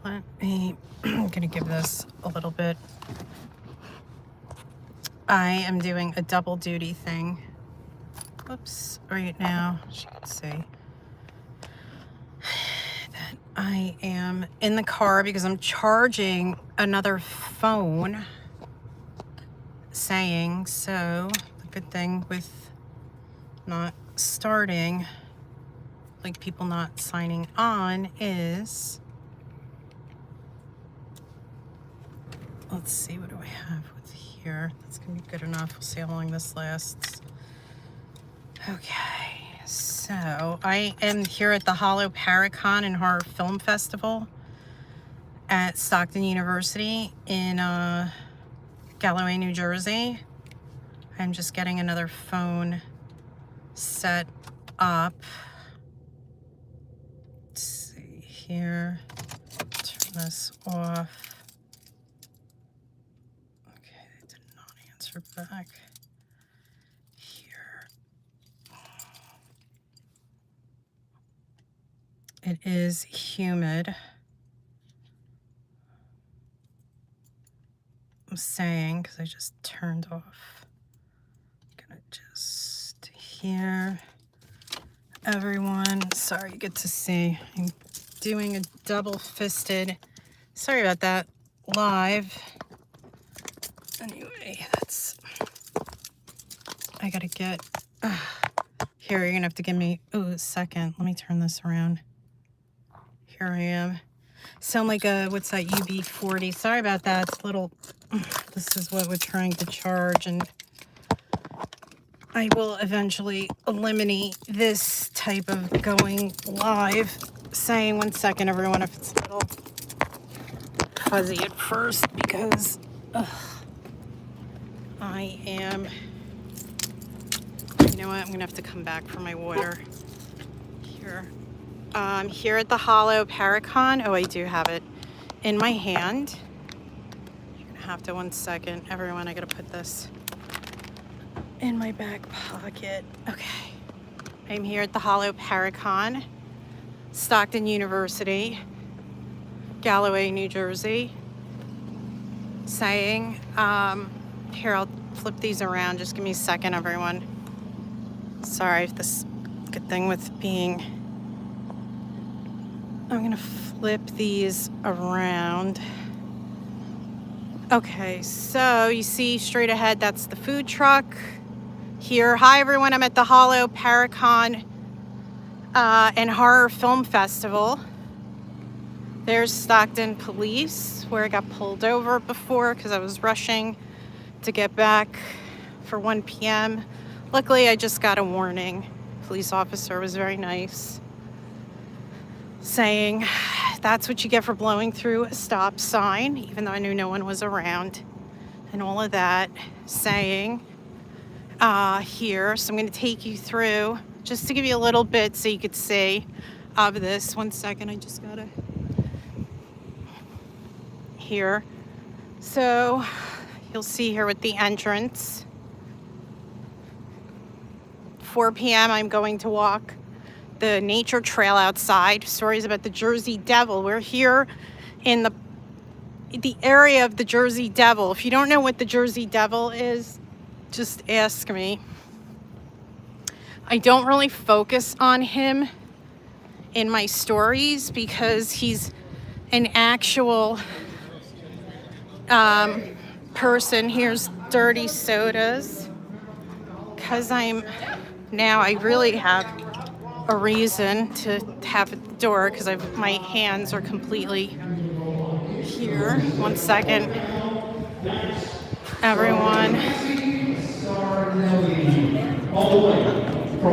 I'm gonna give this a little bit. I am doing a double duty thing. Oops, right now, as you can see, that I am in the car because I'm charging another phone, saying, so the good thing with not starting, like people not signing on, is, let's see, what do I have with here? That's gonna be good enough. We'll see how long this lasts. Okay, so I am here at the Hollow Paracon and Horror Film Festival at Stockton University in Galloway, New Jersey. I'm just getting another phone set up. Let's see here. Turn this off. Okay, it did not answer back. Here. It is humid. I'm saying, because I just turned off. I'm gonna just here. Everyone, sorry, you get to see. I'm doing a double-fisted, sorry about that, live. Anyway, that's, I gotta get, here, you're gonna have to give me, a second. Let me turn this around. Here I am. Sound like a, what's that, UB40. Sorry about that. It's a little, this is what we're trying to charge, and I will eventually eliminate this type of going live. Saying, one second, everyone, if it's a little fuzzy at first, because I am, you know what, I'm gonna have to come back for my water here. Here at the Hollow Paracon. Oh, I do have it in my hand. You're gonna have to, one second, everyone, I gotta put this in my back pocket. Okay, I'm here at the Hollow Paracon, Stockton University, Galloway, New Jersey. Saying, here, I'll flip these around. Just give me a second, everyone. Sorry if this good thing with being, I'm gonna flip these around. Okay, so you see straight ahead, that's the food truck here. Hi everyone, I'm at the Hollow Paracon and Horror Film Festival. There's Stockton Police, where I got pulled over before because I was rushing to get back for 1 p.m. Luckily, I just got a warning. Police officer was very nice, saying that's what you get for blowing through a stop sign, even though I knew no one was around and all of that. Saying here, so I'm going to take you through just to give you a little bit so you could see of this. 1 second, I just gotta here. So you'll see here with the entrance, 4 p.m. I'm going to walk the nature trail outside. Stories about the Jersey Devil. We're here in the area of the Jersey Devil. If you don't know what the Jersey Devil is, just ask me. I don't really focus on him in my stories because he's an actual person. Here's dirty sodas, because I really have a reason to have a door, because my hands are completely here. 1 second, everyone.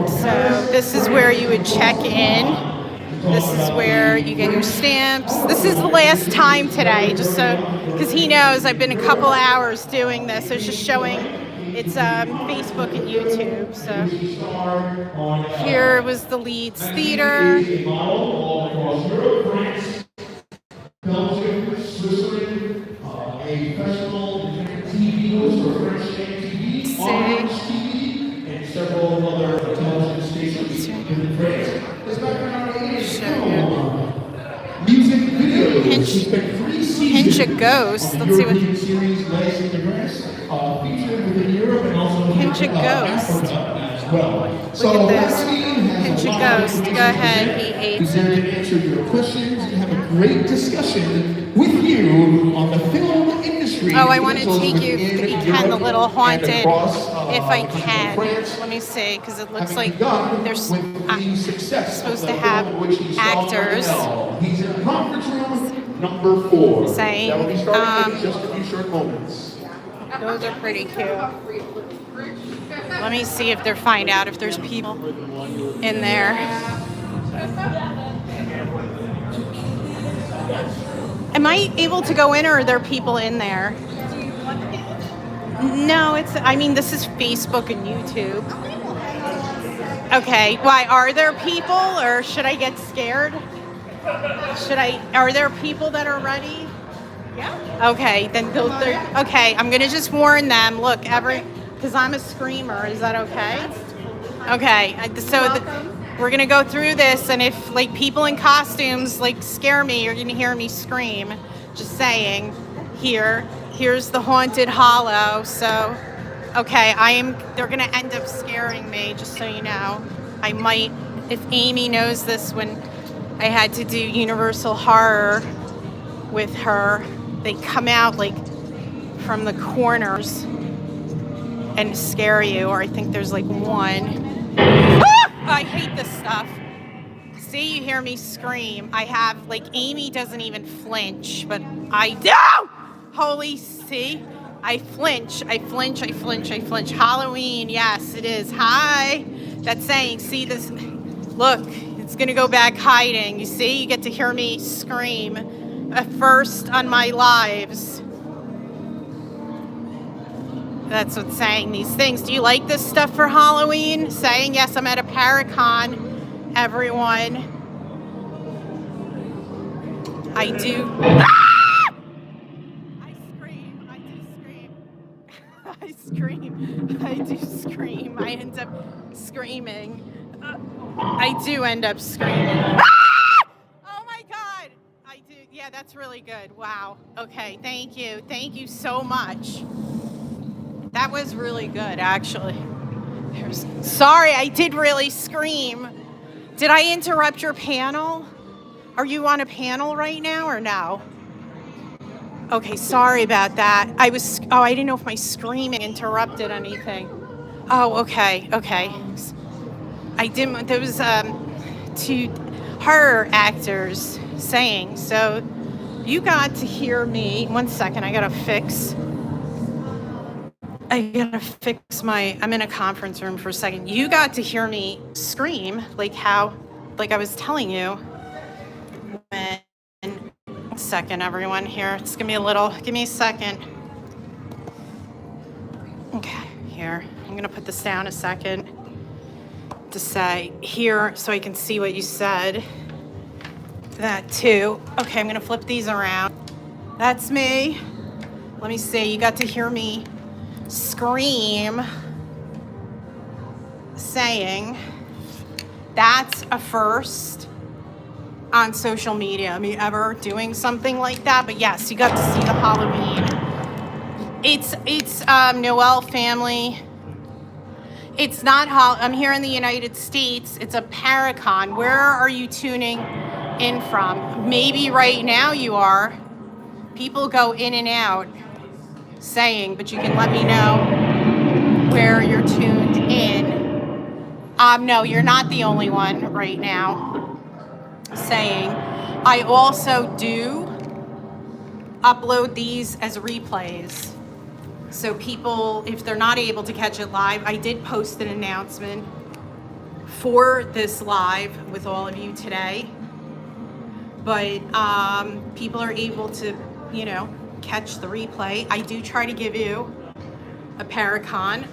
So this is where you would check in. This is where you get your stamps. This is the last time today, just so, because he knows I've been a couple hours doing this. So it's just showing, it's Facebook and YouTube. So here was the Leeds Theater. Belgium, Switzerland, a festival in TV host for French TV, Orange TV, and several other television stations in France. This background is music video She spent 3 Pinch a seasons ghost. on the Let's see what. European series Legs in the Grass, featured within Europe and also Pinch a in ghost. Africa as well. Look So at this. Halloween has Pinch a a lot of ghost. Go information to ahead. present. He He's hates here it. to answer your questions and have a great discussion with you on the film industry. Oh, I want to potentials take you, if within you can, the Europe little and haunted, across, if I the country of can. France. Let me see, because it looks Having like begun there's with the success supposed of to the have film in which he starred actors in Hell. He's in conference room number 4. saying, That will be starting in just a few short moments. those are pretty cute. Let me see if they're find out if there's people in there. Am I able to go in, or are there people in there? No, I mean, this is Facebook and YouTube. Okay, why? Are there people, or should I get scared? Are there people that are ready? Yeah. Okay, then okay, I'm gonna just warn them, look, because I'm a screamer, is that okay? Okay, we're gonna go through this, and if like people in costumes like scare me, you're gonna hear me scream. Just saying. Here's the haunted hollow. So, okay, they're gonna end up scaring me, just so you know. I might, if Amy knows this, when I had to do Universal Horror with her, they come out like from the corners and scare you, or I think there's like one. I hate this stuff. See, you hear me scream. I have, like, Amy doesn't even flinch, but I do! Holy, see? I flinch. Halloween, yes, it is. Hi. That's saying, see this? Look, it's gonna go back hiding. You see? You get to hear me scream. First on my lives. That's what's saying these things. Do you like this stuff for Halloween? Saying, yes, I'm at a Paracon. Everyone, I do. Ah! I scream. I do scream. I end up screaming. I do end up screaming. Ah! Oh my God. I do. Yeah, that's really good. Wow. Okay. Thank you. Thank you so much. That was really good, actually. Sorry, I did really scream. Did I interrupt your panel? Are you on a panel right now or no? Okay, sorry about that. I didn't know if my screaming interrupted anything. Oh, okay. I didn't, there was 2 horror actors saying, so you got to hear me. One second, I gotta fix I'm in a conference room for a second. You got to hear me scream, like I was telling you. One second, everyone here. It's gonna be give me a second. Okay, here. I'm gonna put this down a second to say here so I can see what you said. That too. Okay, I'm gonna flip these around. That's me. Let me see. You got to hear me scream, saying that's a first on social media. Me ever doing something like that, but yes, you got to see the Halloween. It's Noel family. It's not I'm here in the United States. It's a Paracon. Where are you tuning in from? Maybe right now you are. People go in and out saying, but you can let me know where you're tuned in. No, you're not the only one right now saying. I also do upload these as replays. So people, if they're not able to catch it live, I did post an announcement for this live with all of you today. But people are able to, catch the replay. I do try to give you a Paracon,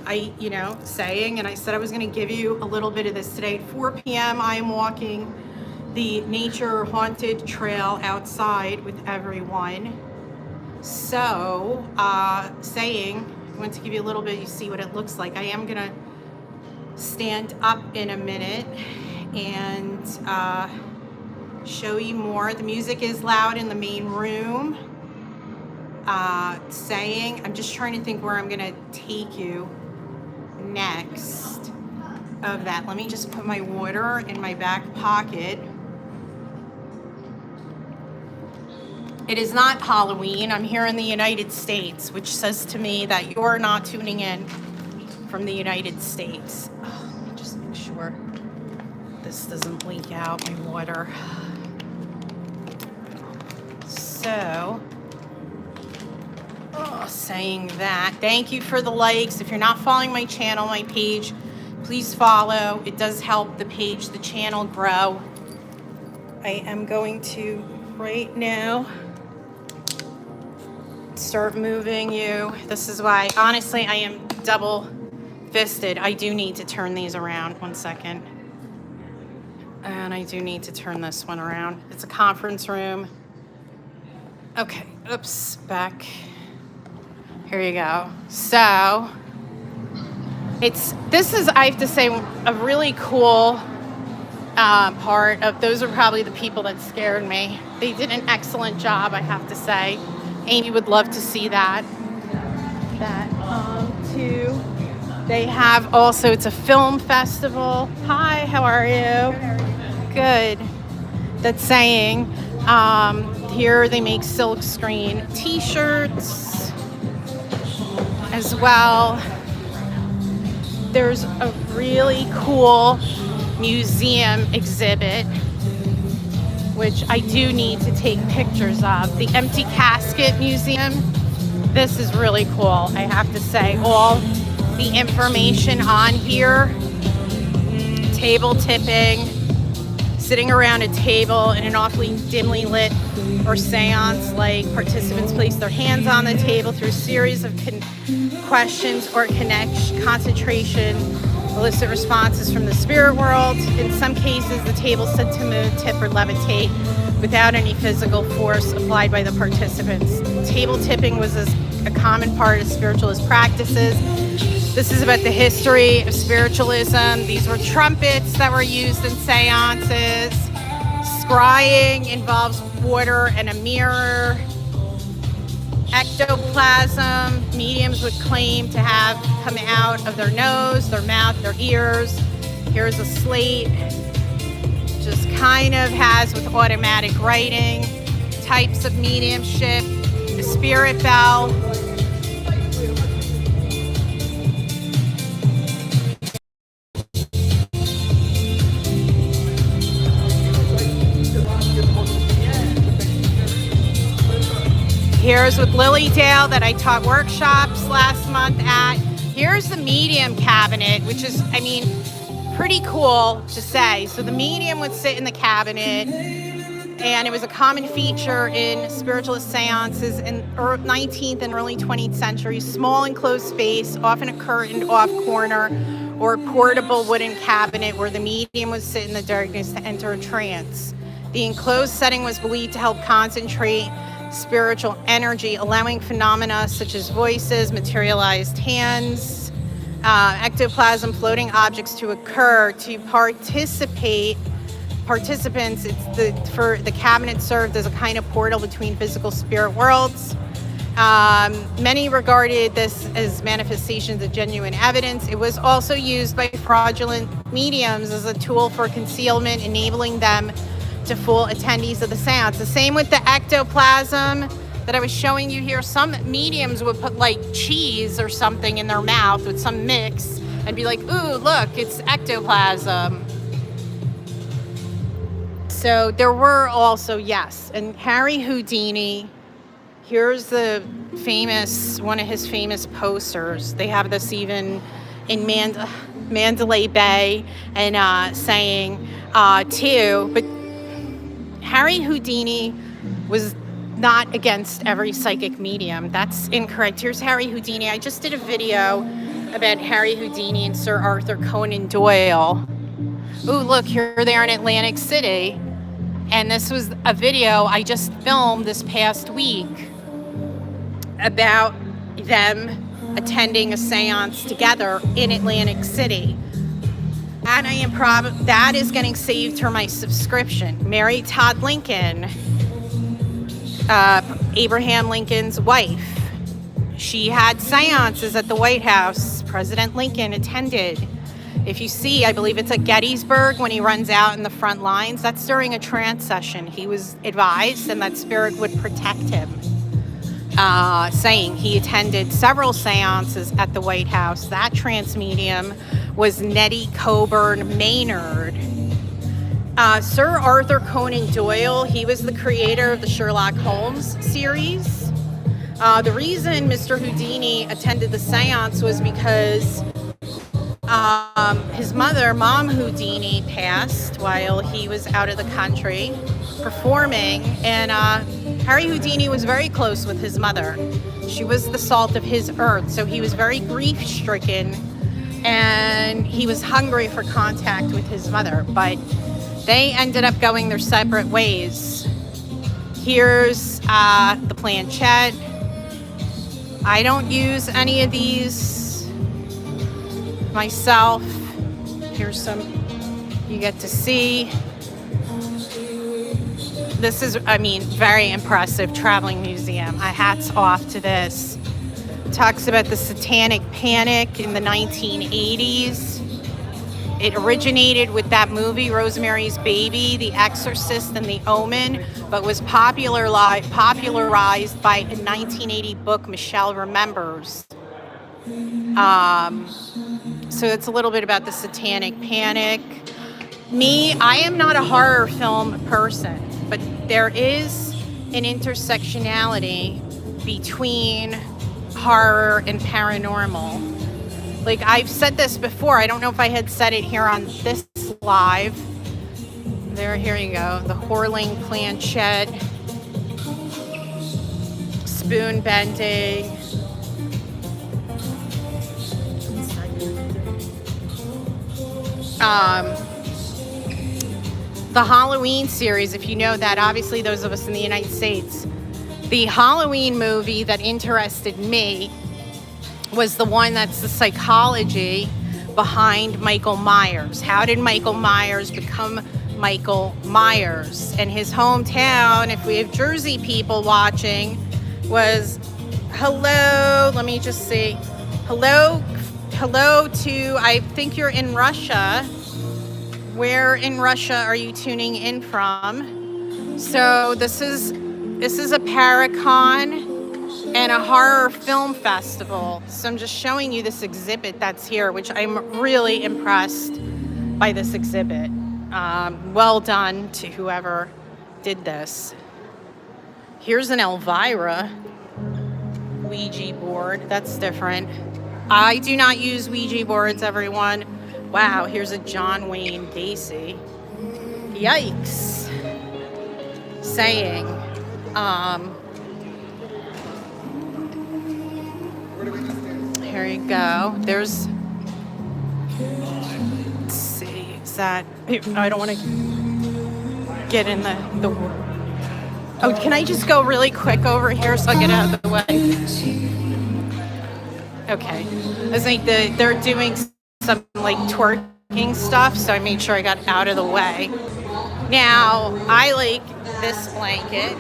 saying, and I said I was going to give you a little bit of this today. At 4 p.m. I am walking the nature haunted trail outside with everyone. So, saying, I want to give you a little bit, you see what it looks like. I am going to stand up in a minute and show you more. The music is loud in the main room. I'm just trying to think where I'm gonna take you next of that. Let me just put my water in my back pocket. It is not Halloween. I'm here in the United States, which says to me that you're not tuning in from the United States. Oh, let me just make sure this doesn't leak out my water. So, saying that, thank you for the likes. If you're not following my channel, my page, please follow. It does help the page, the channel grow. I am going to right now start moving you. This is why, honestly, I am double fisted. I do need to turn these around. 1 second. And I do need to turn this one around. It's a conference room. Okay, oops, back. Here you go. So, this is, I have to say, a really cool part of, those are probably the people that scared me. They did an excellent job, I have to say. Amy would love to see that. Too. They have also, it's a film festival. Hi, how are you? Good. That's saying, here they make silk screen t-shirts as well. There's a really cool museum exhibit, which I do need to take pictures of. The Empty Casket Museum. This is really cool, I have to say. All the information on here, table tipping, sitting around a table in an awfully dimly lit or seance, like participants place their hands on the table through a series of questions or concentration, elicit responses from the spirit world. In some cases, the table is said to move, tip, or levitate without any physical force applied by the participants. Table tipping was a common part of spiritualist practices. This is about the history of spiritualism. These were trumpets that were used in seances. Scrying involves water and a mirror. Ectoplasm, mediums would claim to have come out of their nose, their mouth, their ears. Here's a slate. Just kind of has with automatic writing. Types of mediumship. The spirit bell. Here's with Lily Dale that I taught workshops last month at. Here's the medium cabinet, which is, I mean, pretty cool to say. So the medium would sit in the cabinet, and it was a common feature in spiritualist seances in 19th and early 20th century. Small enclosed space, often a curtained off corner or a portable wooden cabinet where the medium would sit in the darkness to enter a trance. The enclosed setting was believed to help concentrate spiritual energy, allowing phenomena such as voices, materialized hands, ectoplasm, floating objects to occur. To participants, for the cabinet served as a kind of portal between physical spirit worlds. Many regarded this as manifestations of genuine evidence. It was also used by fraudulent mediums as a tool for concealment, enabling them to fool attendees of the seance. The same with the ectoplasm that I was showing you here. Some mediums would put like cheese or something in their mouth with some mix and be like, ooh, look, it's ectoplasm. So there were also, yes, and Harry Houdini, here's the famous, one of his famous posters. They have this even in Mandalay Bay and saying too, but Harry Houdini was not against every psychic medium. That's incorrect. Here's Harry Houdini. I just did a video about Harry Houdini and Sir Arthur Conan Doyle. Ooh, look, here they are in Atlantic City. And this was a video I just filmed this past week about them attending a seance together in Atlantic City. And I am that is getting saved for my subscription. Mary Todd Lincoln, Abraham Lincoln's wife. She had seances at the White House. President Lincoln attended. If you see, I believe it's at Gettysburg when he runs out in the front lines, that's during a trance session. He was advised and that spirit would protect him, saying he attended several seances at the White House. That trance medium was Nettie Coburn Maynard. Sir Arthur Conan Doyle, he was the creator of the Sherlock Holmes series. The reason Mr. Houdini attended the seance was because his mother, Mom Houdini, passed while he was out of the country performing, and Harry Houdini was very close with his mother. She was the salt of his earth, so he was very grief-stricken, and he was hungry for contact with his mother, but they ended up going their separate ways. Here's the planchette. I don't use any of these myself. Here's some you get to see. This is, I mean, very impressive traveling museum. Hats off to this. It talks about the satanic panic in the 1980s. It originated with that movie, Rosemary's Baby, The Exorcist, and The Omen, but was popularized by a 1980 book Michelle remembers. So it's a little bit about the satanic panic. Me, I am not a horror film person, but there is an intersectionality between horror and paranormal. Like, I've said this before. I don't know if I had said it here on this live. Here you go. The Horling planchette. Spoon bending. The Halloween series, if you know that, obviously those of us in the United States, the Halloween movie that interested me was the one that's the psychology behind Michael Myers. How did Michael Myers become Michael Myers? And his hometown, if we have Jersey people watching, was, hello, let me just see, hello to, I think you're in Russia. Where in Russia are you tuning in from? So this is a Paracon and a horror film festival. So I'm just showing you this exhibit that's here, which I'm really impressed by this exhibit. Well done to whoever did this. Here's an Elvira Ouija board. That's different. I do not use Ouija boards, everyone. Wow, here's a John Wayne Gacy. Yikes. Saying, here you go. There's, let's see, is that, I don't want to get in the, oh, can I just go really quick over here so I'll get out of the way? Okay. I was like, they're doing some like twerking stuff, so I made sure I got out of the way. Now, I like this blanket.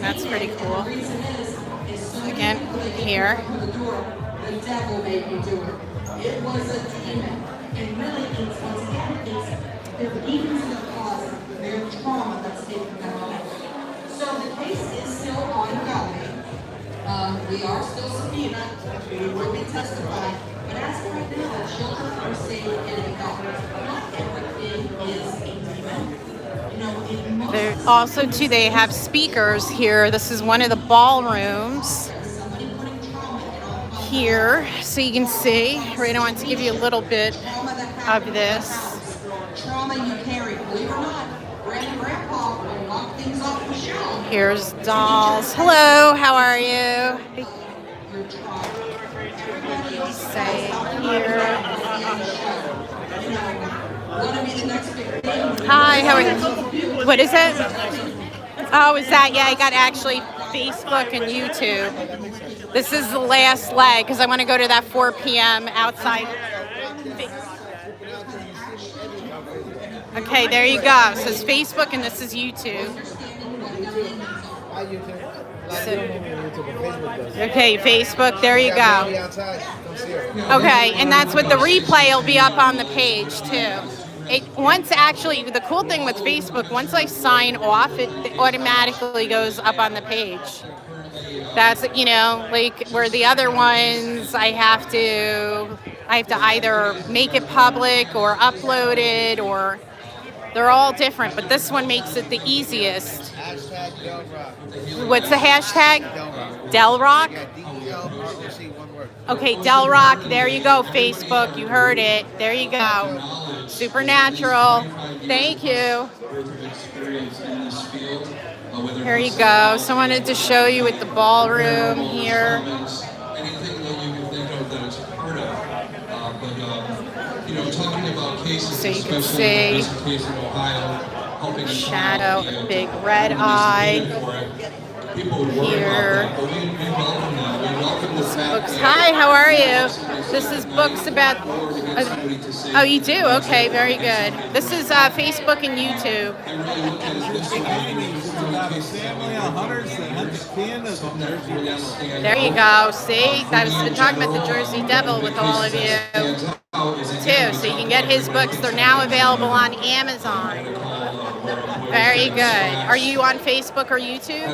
That's pretty cool. Again, here. The devil made me do it. It was a demon. And really, it's once again, their demons in the closet, their trauma that's taken their life. So the case is still ongoing. We are still subpoenaed. We will be testifying. But as of right now, the children are safe and adopted. Not everything is a demon. You know, They're also, too, they have speakers here. This is one of the ballrooms here, so you can see. Right, I want to give you a little bit of this. Trauma you carry, believe it or not. Grandpa will knock things off the shelf. Here's dolls. Hello, how are you? Say here. Hi, how are you? What is it? Oh, is that? Yeah, I got actually Facebook and YouTube. This is the last leg because I want to go to that 4 p.m. outside. Okay, there you go. So it's Facebook and this is YouTube. I YouTube. So- Facebook does. Okay, Facebook, there you Be go. outside. Come see her. Okay, and that's what the replay will be up on the page too. Actually, the cool thing with Facebook, once I sign off, it automatically goes up on the page. That's, like where the other ones I have to either make it public or upload it, or they're all different, but this one makes it the easiest. Hashtag Del Rock. What's the hashtag? Del Rock. Del Rock? Yeah, DELROC, one word. Okay, Del Rock, there you go, Facebook, you heard it. There you go. Supernatural. Thank you. Here you go. So I wanted to show you with the ballroom here. Anything that you can think of that it's part of. Talking about cases, So you can especially in see this case in Ohio, helping a shadow, child, a big red eye. People would worry Here. about that, but we welcome that. We welcome the fact Books. that Hi, how are you? This is books about. Oh, you do? Okay, very good. This is Facebook and YouTube. There you go. See, I was been talking about the Jersey Devil with all of you too. So you can get his books. They're now available on Amazon. Very good. Are you on Facebook or YouTube?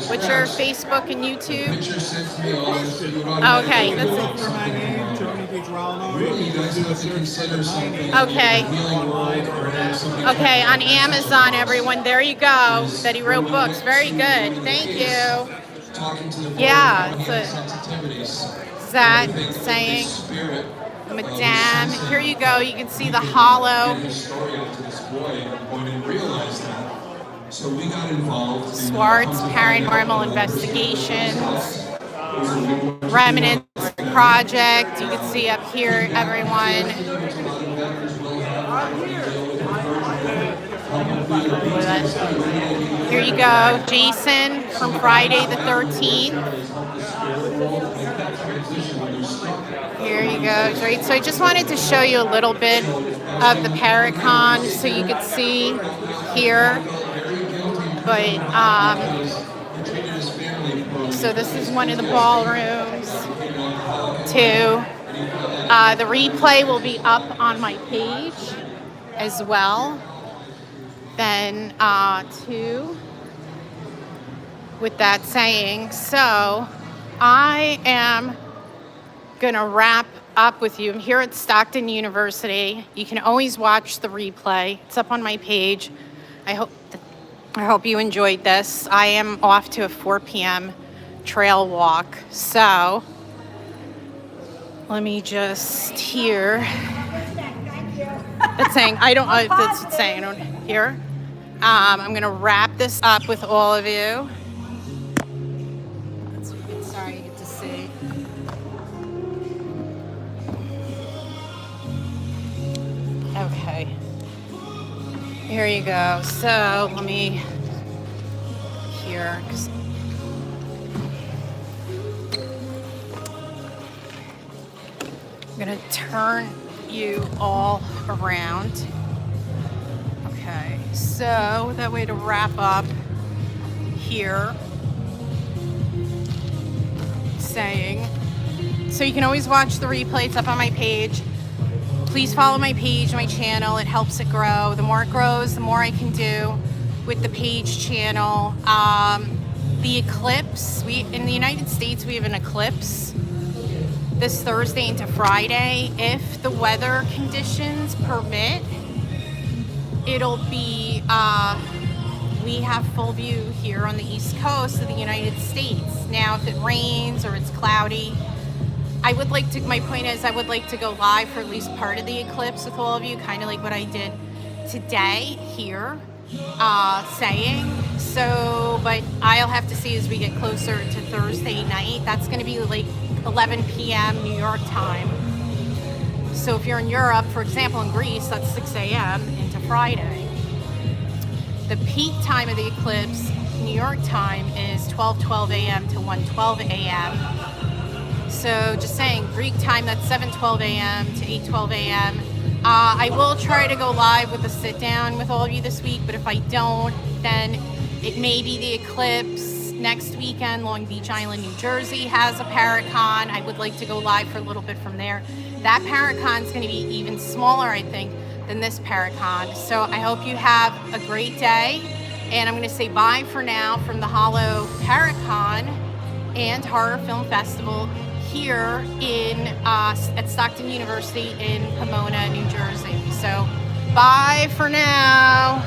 What's your Facebook and YouTube? Okay, that's it. Okay. Okay, on Amazon, everyone. There you go. That he wrote books. Very good. Thank you. Yeah. Is that saying, Madame? Here you go. You can see the hollow. Swartz Paranormal Investigations. Remnants Project. You can see up here, everyone. Here you go, Jason from Friday the 13th. Here you go. Great. So I just wanted to show you a little bit of the Paracon so you could see here. But so this is one of the ballrooms too. The replay will be up on my page as well. Then two. With that saying, so I am gonna wrap up with you. I'm here at Stockton University. You can always watch the replay. It's up on my page. I hope you enjoyed this. I am off to a 4 p.m. trail walk. So let me just hear. It's saying I don't. That's saying I don't hear. I'm gonna wrap this up with all of you. Sorry, you get to see. Okay. Here you go. So let me here. I'm gonna turn you all around. Okay. So that way to wrap up here. Saying. So you can always watch the replay. It's up on my page. Please follow my page, my channel. It helps it grow. The more it grows, the more I can do with the page channel. The eclipse, in the United States, we have an eclipse this Thursday into Friday. If the weather conditions permit, it'll be, we have full view here on the East Coast of the United States. Now, if it rains or it's cloudy, my point is I would like to go live for at least part of the eclipse with all of you, kind of like what I did today here, but I'll have to see as we get closer to Thursday night. That's going to be like 11 p.m. New York time. So if you're in Europe, for example, in Greece, that's 6 a.m. into Friday. The peak time of the eclipse, New York time, is 12:12 a.m. to 1:12 a.m. So just saying, Greek time, that's 7:12 a.m. to 8:12 a.m. I will try to go live with a sit down with all of you this week, but if I don't, then it may be the eclipse next weekend. Long Beach Island, New Jersey has a Paracon. I would like to go live for a little bit from there. That Paracon is going to be even smaller, I think, than this Paracon. So I hope you have a great day. And I'm going to say bye for now from the Hollow Paracon and Horror Film Festival here at Stockton University in Pomona, New Jersey. So bye for now.